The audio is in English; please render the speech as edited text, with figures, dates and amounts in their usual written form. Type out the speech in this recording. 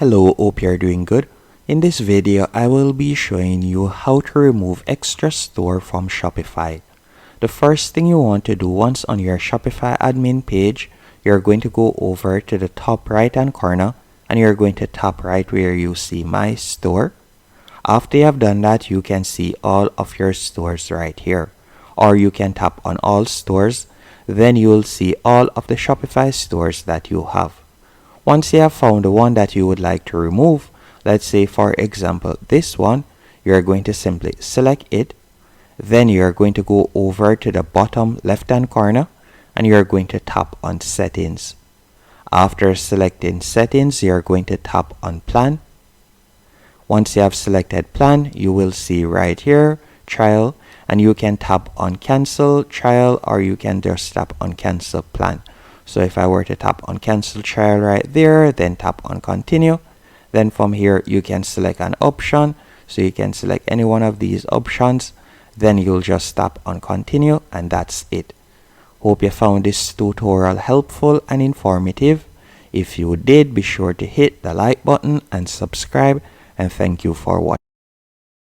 Hello, hope you're doing good. In this video, I will be showing you how to remove extra store from Shopify. The first thing you want to do once on your Shopify admin page, you're going to go over to the top right hand corner and you're going to tap right where you see My Store. After you have done that, you can see all of your stores right here. Or you can tap on All Stores, then you'll see all of the Shopify stores that you have. Once you have found the one that you would like to remove, let's say for example this one, you're going to simply select it. Then you're going to go over to the bottom left hand corner and you're going to tap on Settings. After selecting Settings, you're going to tap on Plan. Once you have selected Plan, you will see right here Trial, and you can tap on Cancel Trial or you can just tap on Cancel Plan. So if I were to tap on Cancel Trial right there, then tap on Continue, then from here you can select an option. So you can select any one of these options, then you'll just tap on Continue, and that's it. Hope you found this tutorial helpful and informative. If you did, be sure to hit the like button and subscribe, and thank you for watching.